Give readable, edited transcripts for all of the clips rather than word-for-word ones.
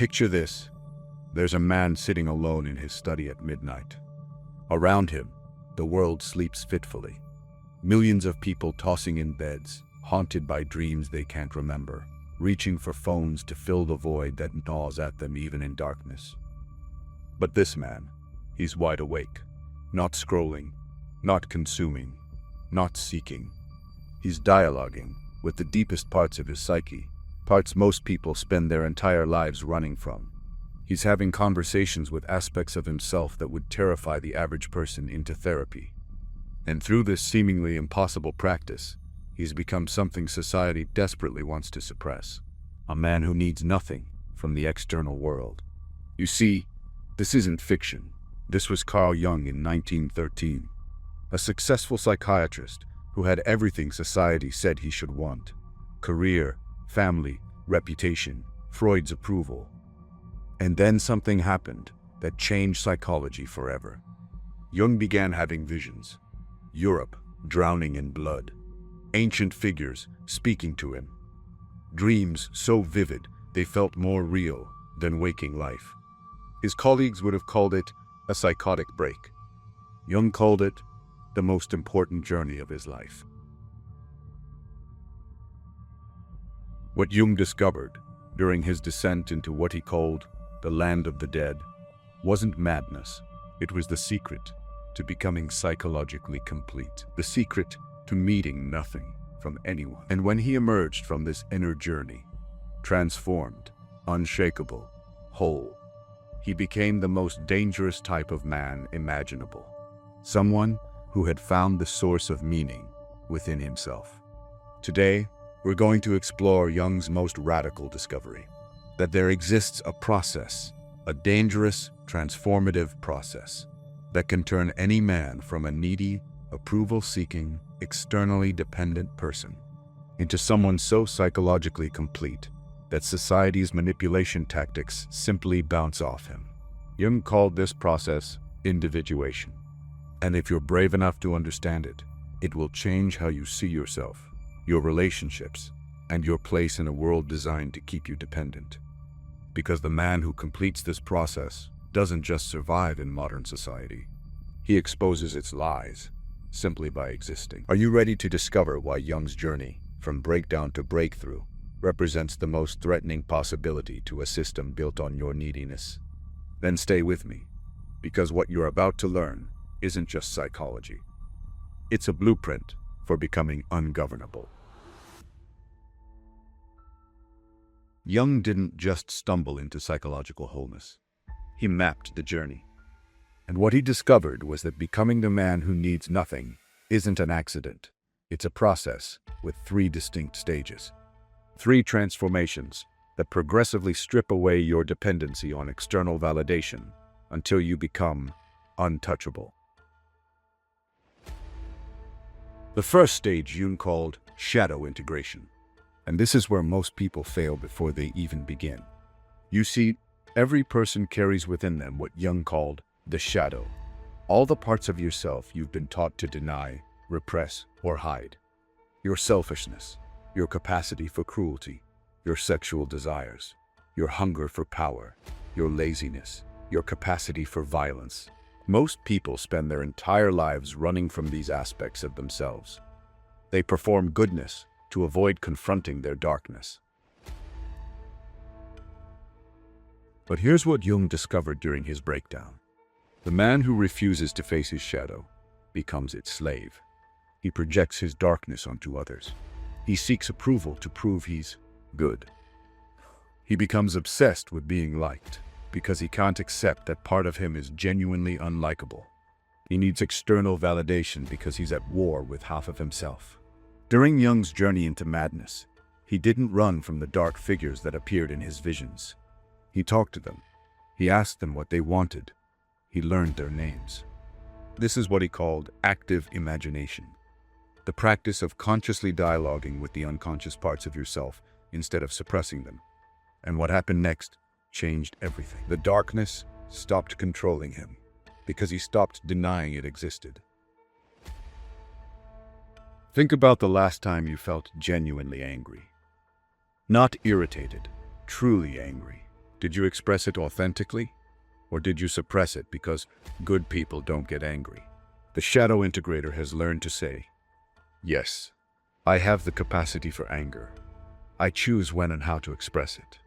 Picture this. There's a man sitting alone in his study at midnight. Around him, the world sleeps fitfully. Millions of people tossing in beds, haunted by dreams they can't remember, reaching for phones to fill the void that gnaws at them even in darkness. But this man, he's wide awake, not scrolling, not consuming, not seeking. He's dialoguing with the deepest parts of his psyche, parts most people spend their entire lives running from. He's having conversations with aspects of himself that would terrify the average person into therapy. And through this seemingly impossible practice, he's become something society desperately wants to suppress. A man who needs nothing from the external world. You see, this isn't fiction. This was Carl Jung in 1913, a successful psychiatrist who had everything society said he should want: career, family, reputation, Freud's approval. And then something happened that changed psychology forever. Jung began having visions. Europe drowning in blood. Ancient figures speaking to him. Dreams so vivid they felt more real than waking life. His colleagues would have called it a psychotic break. Jung called it the most important journey of his life. What Jung discovered during his descent into what he called the land of the dead wasn't madness. It was the secret to becoming psychologically complete, the secret to meeting nothing from anyone. And when he emerged from this inner journey, transformed, unshakable, whole, he became the most dangerous type of man imaginable. Someone who had found the source of meaning within himself. Today, we're going to explore Jung's most radical discovery, that there exists a process, a dangerous, transformative process, that can turn any man from a needy, approval-seeking, externally dependent person into someone so psychologically complete that society's manipulation tactics simply bounce off him. Jung called this process individuation. And if you're brave enough to understand it, it will change how you see yourself, your relationships, and your place in a world designed to keep you dependent. Because the man who completes this process doesn't just survive in modern society. He exposes its lies simply by existing. Are you ready to discover why Jung's journey from breakdown to breakthrough represents the most threatening possibility to a system built on your neediness? Then stay with me, because what you're about to learn isn't just psychology. It's a blueprint for becoming ungovernable. Jung didn't just stumble into psychological wholeness. He mapped the journey. And what he discovered was that becoming the man who needs nothing isn't an accident. It's a process with 3 distinct stages. 3 transformations that progressively strip away your dependency on external validation until you become untouchable. The first stage Jung called shadow integration. And this is where most people fail before they even begin. You see, every person carries within them what Jung called the shadow. All the parts of yourself you've been taught to deny, repress, or hide. Your selfishness, your capacity for cruelty, your sexual desires, your hunger for power, your laziness, your capacity for violence. Most people spend their entire lives running from these aspects of themselves. They perform goodness to avoid confronting their darkness. But here's what Jung discovered during his breakdown. The man who refuses to face his shadow becomes its slave. He projects his darkness onto others. He seeks approval to prove he's good. He becomes obsessed with being liked because he can't accept that part of him is genuinely unlikable. He needs external validation because he's at war with half of himself. During Jung's journey into madness, he didn't run from the dark figures that appeared in his visions. He talked to them. He asked them what they wanted. He learned their names. This is what he called active imagination, the practice of consciously dialoguing with the unconscious parts of yourself instead of suppressing them. And what happened next changed everything. The darkness stopped controlling him because he stopped denying it existed. Think about the last time you felt genuinely angry. Not irritated, truly angry. Did you express it authentically? Or did you suppress it because good people don't get angry? The shadow integrator has learned to say, yes, I have the capacity for anger. I choose when and how to express it.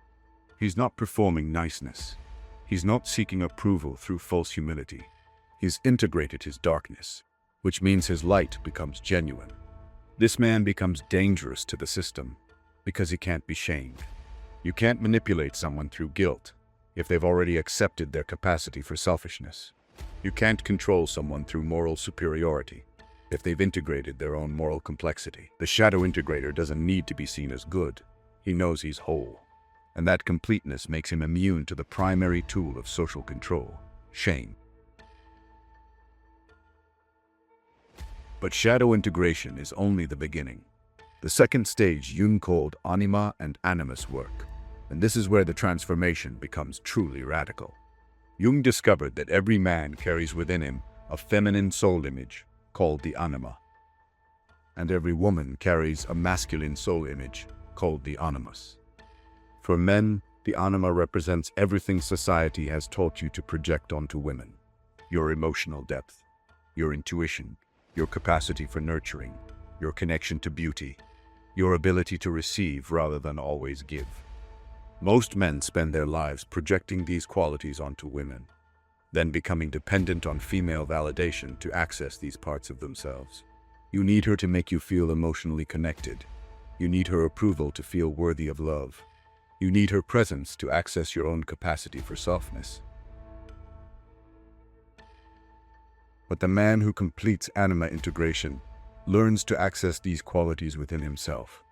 He's not performing niceness. He's not seeking approval through false humility. He's integrated his darkness, which means his light becomes genuine. This man becomes dangerous to the system because he can't be shamed. You can't manipulate someone through guilt if they've already accepted their capacity for selfishness. You can't control someone through moral superiority if they've integrated their own moral complexity. The shadow integrator doesn't need to be seen as good. He knows he's whole. And that completeness makes him immune to the primary tool of social control, shame. But shadow integration is only the beginning. The second stage Jung called Anima and Animus work, and this is where the transformation becomes truly radical. Jung discovered that every man carries within him a feminine soul image called the Anima, and every woman carries a masculine soul image called the Animus. For men, the Anima represents everything society has taught you to project onto women: your emotional depth, your intuition, your capacity for nurturing, your connection to beauty, your ability to receive rather than always give. Most men spend their lives projecting these qualities onto women, then becoming dependent on female validation to access these parts of themselves. You need her to make you feel emotionally connected. You need her approval to feel worthy of love. You need her presence to access your own capacity for softness. But the man who completes anima integration learns to access these qualities within himself.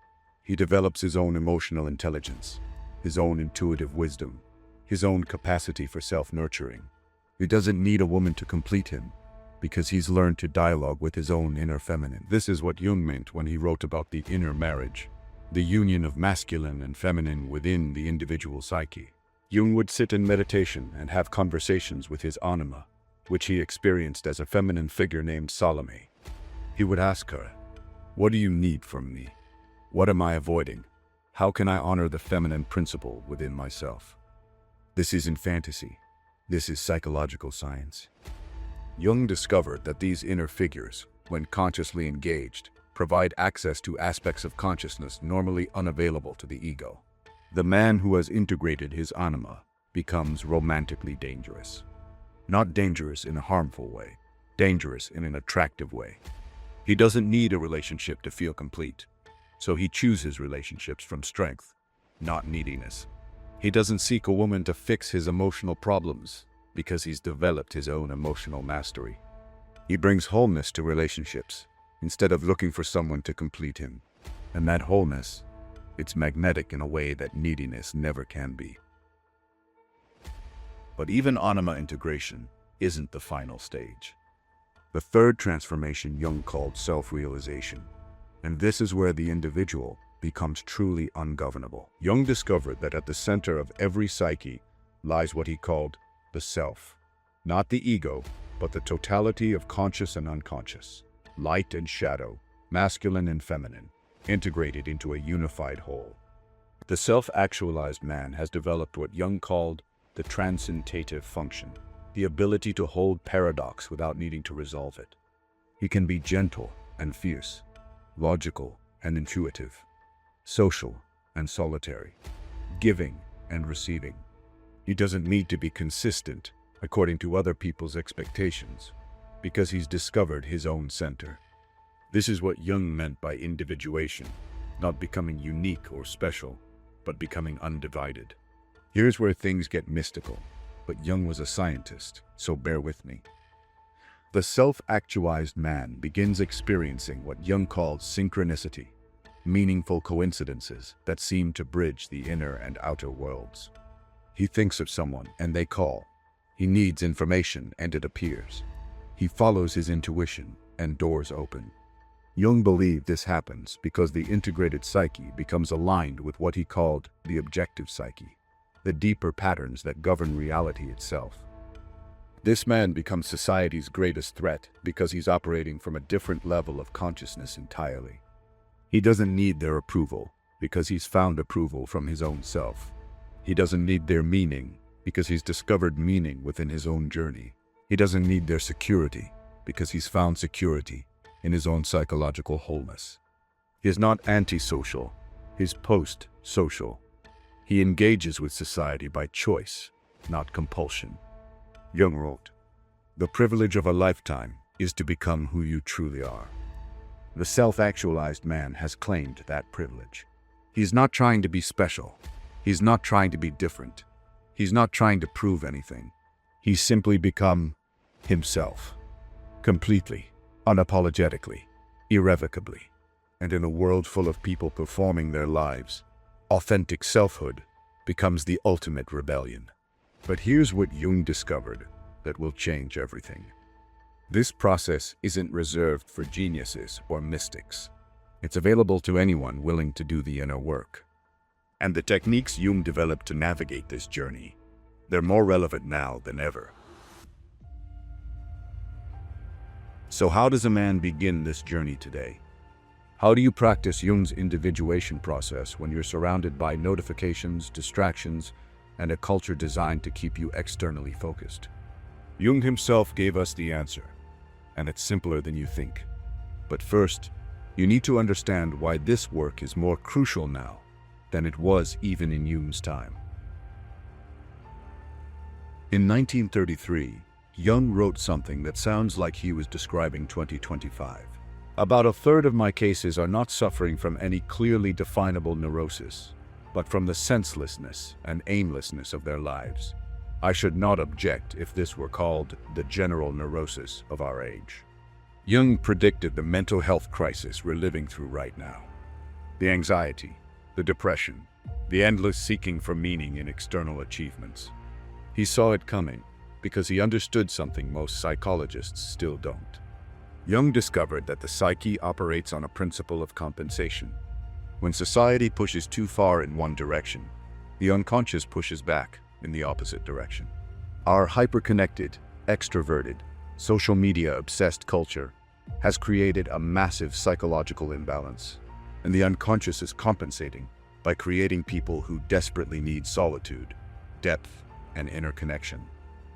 He develops his own emotional intelligence, his own intuitive wisdom, his own capacity for self-nurturing. He doesn't need a woman to complete him because he's learned to dialogue with his own inner feminine. This is what Jung meant when he wrote about the inner marriage, the union of masculine and feminine within the individual psyche. Jung would sit in meditation and have conversations with his anima, which he experienced as a feminine figure named Salome. He would ask her, "What do you need from me? What am I avoiding? How can I honor the feminine principle within myself?" This isn't fantasy. This is psychological science. Jung discovered that these inner figures, when consciously engaged, provide access to aspects of consciousness normally unavailable to the ego. The man who has integrated his anima becomes romantically dangerous. Not dangerous in a harmful way, dangerous in an attractive way. He doesn't need a relationship to feel complete, so he chooses relationships from strength, not neediness. He doesn't seek a woman to fix his emotional problems because he's developed his own emotional mastery. He brings wholeness to relationships instead of looking for someone to complete him. And that wholeness, it's magnetic in a way that neediness never can be. But even anima integration isn't the final stage. The third transformation Jung called self-realization, and this is where the individual becomes truly ungovernable. Jung discovered that at the center of every psyche lies what he called the self, not the ego, but the totality of conscious and unconscious, light and shadow, masculine and feminine, integrated into a unified whole. The self-actualized man has developed what Jung called the transcendentative function, the ability to hold paradox without needing to resolve it. He can be gentle and fierce, logical and intuitive, social and solitary, giving and receiving. He doesn't need to be consistent according to other people's expectations because he's discovered his own center. This is what Jung meant by individuation, not becoming unique or special, but becoming undivided. Here's where things get mystical, but Jung was a scientist, so bear with me. The self-actualized man begins experiencing what Jung called synchronicity, meaningful coincidences that seem to bridge the inner and outer worlds. He thinks of someone and they call. He needs information and it appears. He follows his intuition and doors open. Jung believed this happens because the integrated psyche becomes aligned with what he called the objective psyche, the deeper patterns that govern reality itself. This man becomes society's greatest threat because he's operating from a different level of consciousness entirely. He doesn't need their approval because he's found approval from his own self. He doesn't need their meaning because he's discovered meaning within his own journey. He doesn't need their security because he's found security in his own psychological wholeness. He is not antisocial, he's post-social. He engages with society by choice, not compulsion. Jung wrote, "The privilege of a lifetime is to become who you truly are." The self-actualized man has claimed that privilege. He's not trying to be special. He's not trying to be different. He's not trying to prove anything. He's simply become himself. Completely, unapologetically, irrevocably. And in a world full of people performing their lives, authentic selfhood becomes the ultimate rebellion. But here's what Jung discovered that will change everything. This process isn't reserved for geniuses or mystics. It's available to anyone willing to do the inner work. And the techniques Jung developed to navigate this journey, they're more relevant now than ever. So how does a man begin this journey today? How do you practice Jung's individuation process when you're surrounded by notifications, distractions, and a culture designed to keep you externally focused? Jung himself gave us the answer, and it's simpler than you think. But first, you need to understand why this work is more crucial now than it was even in Jung's time. In 1933, Jung wrote something that sounds like he was describing 2025. About a third of my cases are not suffering from any clearly definable neurosis, but from the senselessness and aimlessness of their lives. I should not object if this were called the general neurosis of our age. Jung predicted the mental health crisis we're living through right now. The anxiety, the depression, the endless seeking for meaning in external achievements. He saw it coming because he understood something most psychologists still don't. Jung discovered that the psyche operates on a principle of compensation. When society pushes too far in one direction, the unconscious pushes back in the opposite direction. Our hyperconnected, extroverted, social media-obsessed culture has created a massive psychological imbalance, and the unconscious is compensating by creating people who desperately need solitude, depth, and inner connection.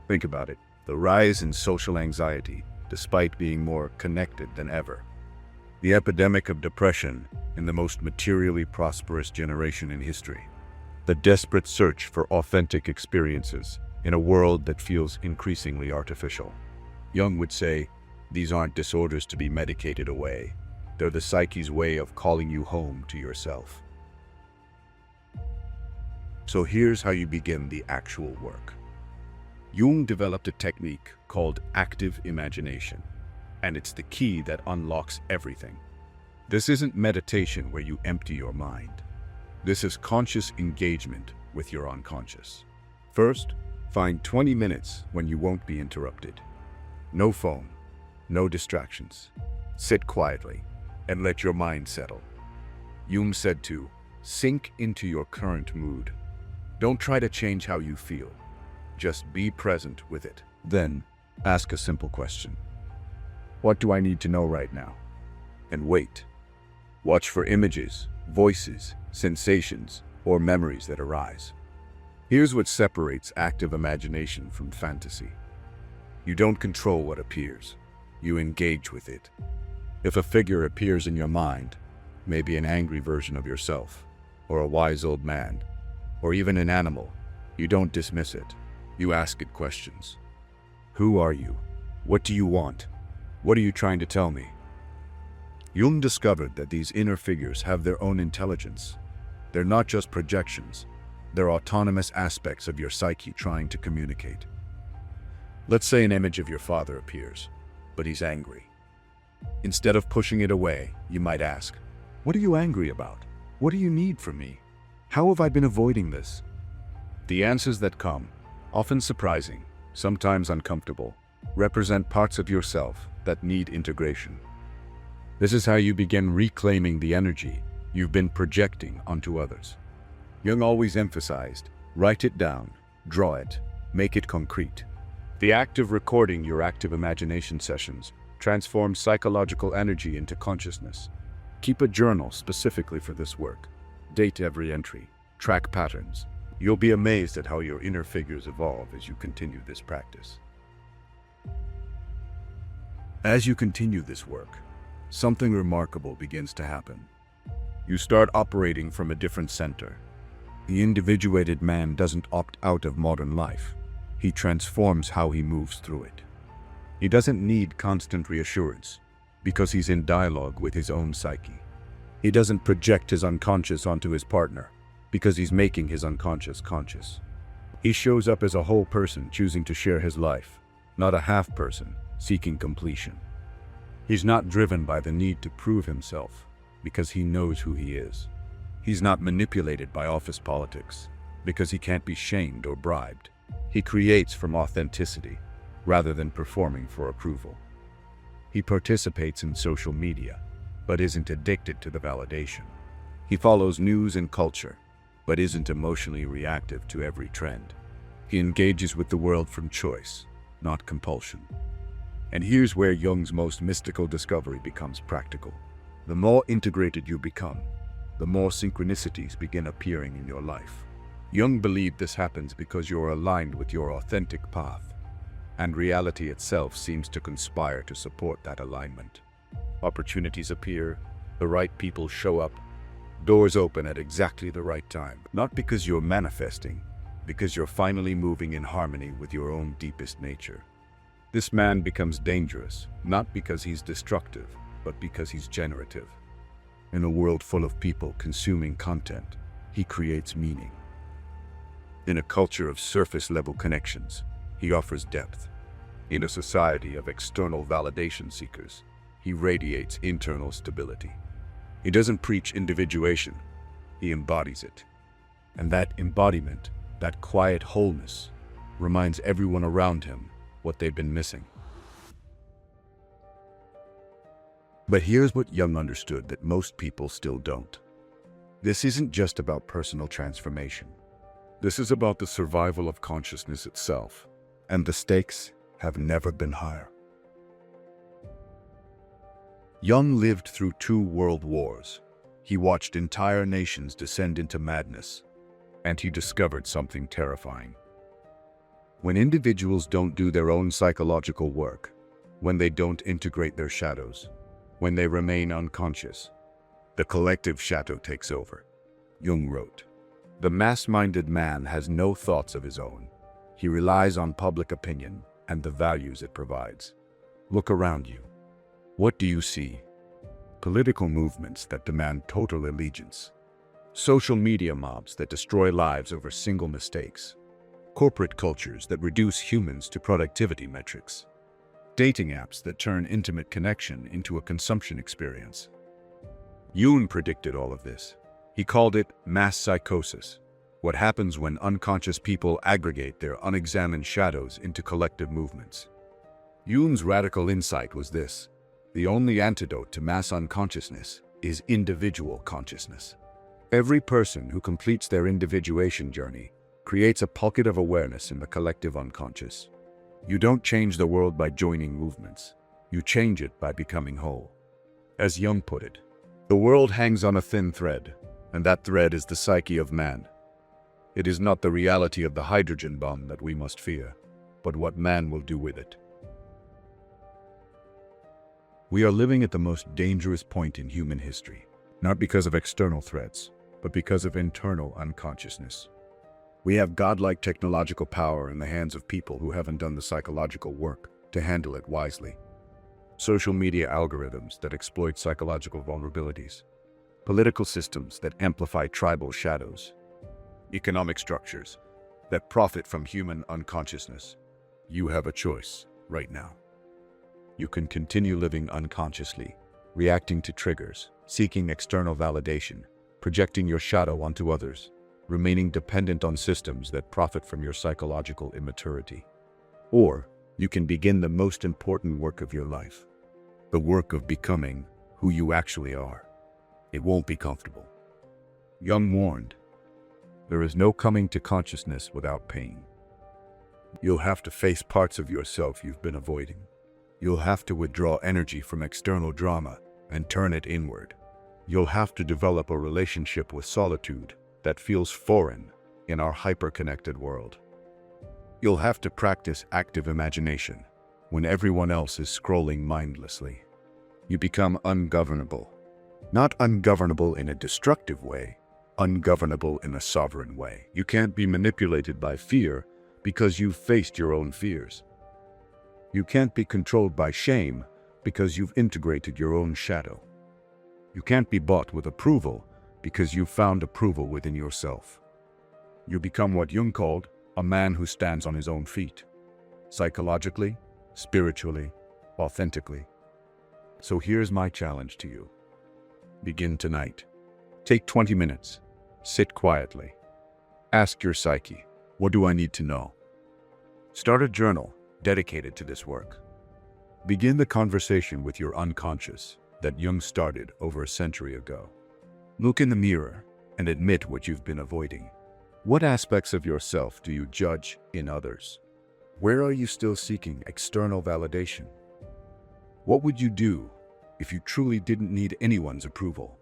Think about it, the rise in social anxiety, despite being more connected than ever. The epidemic of depression in the most materially prosperous generation in history. The desperate search for authentic experiences in a world that feels increasingly artificial. Jung would say, these aren't disorders to be medicated away. They're the psyche's way of calling you home to yourself. So here's how you begin the actual work. Jung developed a technique called active imagination, and it's the key that unlocks everything. This isn't meditation where you empty your mind. This is conscious engagement with your unconscious. First, find 20 minutes when you won't be interrupted. No phone, no distractions. Sit quietly and let your mind settle. Jung said to sink into your current mood. Don't try to change how you feel. Just be present with it. Then, ask a simple question. What do I need to know right now? And wait. Watch for images, voices, sensations, or memories that arise. Here's what separates active imagination from fantasy. You don't control what appears. You engage with it. If a figure appears in your mind, maybe an angry version of yourself, or a wise old man, or even an animal, you don't dismiss it. You ask it questions. Who are you? What do you want? What are you trying to tell me? Jung discovered that these inner figures have their own intelligence. They're not just projections. They're autonomous aspects of your psyche trying to communicate. Let's say an image of your father appears, but he's angry. Instead of pushing it away, you might ask, what are you angry about? What do you need from me? How have I been avoiding this? The answers that come, often surprising, sometimes uncomfortable, represent parts of yourself that need integration. This is how you begin reclaiming the energy you've been projecting onto others. Jung always emphasized, write it down, draw it, make it concrete. The act of recording your active imagination sessions transforms psychological energy into consciousness. Keep a journal specifically for this work. Date every entry, track patterns, You'll be amazed at how your inner figures evolve as you continue this practice. As you continue this work, something remarkable begins to happen. You start operating from a different center. The individuated man doesn't opt out of modern life. He transforms how he moves through it. He doesn't need constant reassurance because he's in dialogue with his own psyche. He doesn't project his unconscious onto his partner because he's making his unconscious conscious. He shows up as a whole person choosing to share his life, not a half person seeking completion. He's not driven by the need to prove himself because he knows who he is. He's not manipulated by office politics because he can't be shamed or bribed. He creates from authenticity rather than performing for approval. He participates in social media, but isn't addicted to the validation. He follows news and culture, but isn't emotionally reactive to every trend. He engages with the world from choice, not compulsion. And here's where Jung's most mystical discovery becomes practical. The more integrated you become, the more synchronicities begin appearing in your life. Jung believed this happens because you're aligned with your authentic path, and reality itself seems to conspire to support that alignment. Opportunities appear, the right people show up, doors open at exactly the right time. Not because you're manifesting, because you're finally moving in harmony with your own deepest nature. This man becomes dangerous, not because he's destructive, but because he's generative. In a world full of people consuming content, he creates meaning. In a culture of surface-level connections, he offers depth. In a society of external validation seekers, he radiates internal stability. He doesn't preach individuation, he embodies it. And that embodiment, that quiet wholeness, reminds everyone around him what they've been missing. But here's what Jung understood that most people still don't. This isn't just about personal transformation. This is about the survival of consciousness itself, and the stakes have never been higher. Jung lived through 2 world wars. He watched entire nations descend into madness, and he discovered something terrifying. When individuals don't do their own psychological work, when they don't integrate their shadows, when they remain unconscious, the collective shadow takes over. Jung wrote, "The mass-minded man has no thoughts of his own. He relies on public opinion and the values it provides. Look around you. What do you see? Political movements that demand total allegiance. Social media mobs that destroy lives over single mistakes. Corporate cultures that reduce humans to productivity metrics. Dating apps that turn intimate connection into a consumption experience." Jung predicted all of this. He called it mass psychosis, what happens when unconscious people aggregate their unexamined shadows into collective movements. Jung's radical insight was this: the only antidote to mass unconsciousness is individual consciousness. Every person who completes their individuation journey creates a pocket of awareness in the collective unconscious. You don't change the world by joining movements. You change it by becoming whole. As Jung put it, the world hangs on a thin thread, and that thread is the psyche of man. It is not the reality of the hydrogen bomb that we must fear, but what man will do with it. We are living at the most dangerous point in human history, not because of external threats, but because of internal unconsciousness. We have godlike technological power in the hands of people who haven't done the psychological work to handle it wisely. Social media algorithms that exploit psychological vulnerabilities. Political systems that amplify tribal shadows. Economic structures that profit from human unconsciousness. You have a choice right now. You can continue living unconsciously, reacting to triggers, seeking external validation, projecting your shadow onto others, remaining dependent on systems that profit from your psychological immaturity. Or you can begin the most important work of your life, the work of becoming who you actually are. It won't be comfortable. Jung warned, there is no coming to consciousness without pain. You'll have to face parts of yourself you've been avoiding. You'll have to withdraw energy from external drama and turn it inward. You'll have to develop a relationship with solitude that feels foreign, in our hyper-connected world. You'll have to practice active imagination when everyone else is scrolling mindlessly. You become ungovernable. Not ungovernable in a destructive way, ungovernable in a sovereign way. You can't be manipulated by fear because you've faced your own fears. You can't be controlled by shame because you've integrated your own shadow. You can't be bought with approval because you've found approval within yourself. You become what Jung called a man who stands on his own feet, psychologically, spiritually, authentically. So here's my challenge to you. Begin tonight. Take 20 minutes. Sit quietly. Ask your psyche, what do I need to know? Start a journal dedicated to this work. Begin the conversation with your unconscious that Jung started over a century ago. Look in the mirror and admit what you've been avoiding. What aspects of yourself do you judge in others? Where are you still seeking external validation? What would you do if you truly didn't need anyone's approval?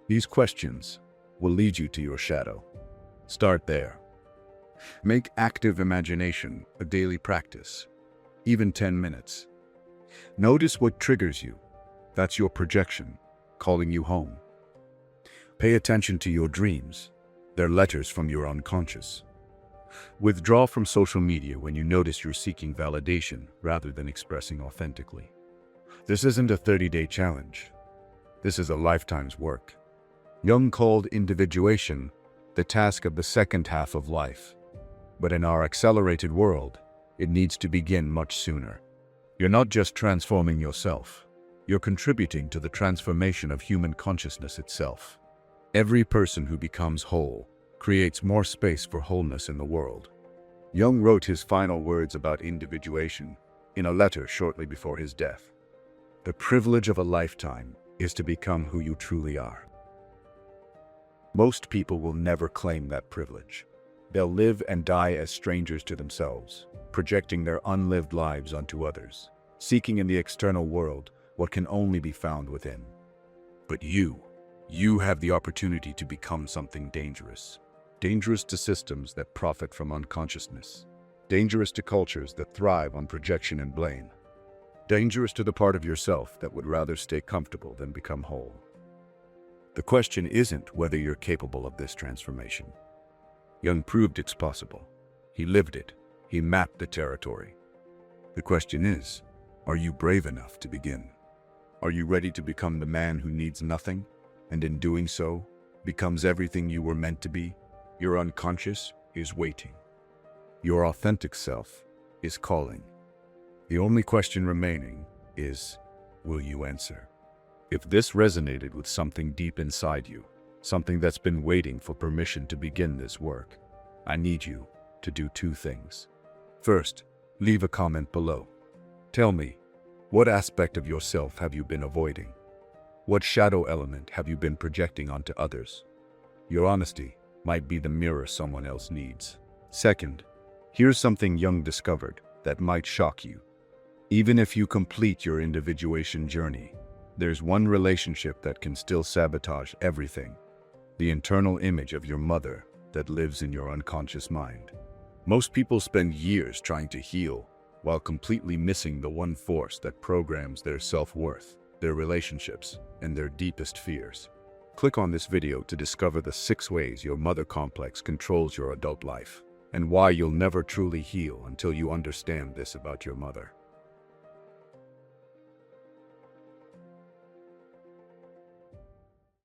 These questions will lead you to your shadow. Start there. Make active imagination a daily practice, even 10 minutes. Notice what triggers you. That's your projection, calling you home. Pay attention to your dreams. They're letters from your unconscious. Withdraw from social media when you notice you're seeking validation rather than expressing authentically. This isn't a 30-day challenge. This is a lifetime's work. Jung called individuation the task of the second half of life. But in our accelerated world, it needs to begin much sooner. You're not just transforming yourself. You're contributing to the transformation of human consciousness itself. Every person who becomes whole creates more space for wholeness in the world. Jung wrote his final words about individuation in a letter shortly before his death. The privilege of a lifetime is to become who you truly are. Most people will never claim that privilege. They'll live and die as strangers to themselves, projecting their unlived lives onto others, seeking in the external world what can only be found within. But you have the opportunity to become something dangerous. Dangerous to systems that profit from unconsciousness. Dangerous to cultures that thrive on projection and blame. Dangerous to the part of yourself that would rather stay comfortable than become whole. The question isn't whether you're capable of this transformation. Jung proved it's possible. He lived it. He mapped the territory. The question is, are you brave enough to begin? Are you ready to become the man who needs nothing, and in doing so, becomes everything you were meant to be? Your unconscious is waiting. Your authentic self is calling. The only question remaining is, will you answer? If this resonated with something deep inside you, something that's been waiting for permission to begin this work, I need you to do two things. First, leave a comment below. Tell me, what aspect of yourself have you been avoiding? What shadow element have you been projecting onto others? Your honesty might be the mirror someone else needs. Second, here's something Jung discovered that might shock you. Even if you complete your individuation journey, there's one relationship that can still sabotage everything. The internal image of your mother that lives in your unconscious mind. Most people spend years trying to heal while completely missing the one force that programs their self-worth, their relationships, and their deepest fears. Click on this video to discover the 6 ways your mother complex controls your adult life, and why you'll never truly heal until you understand this about your mother.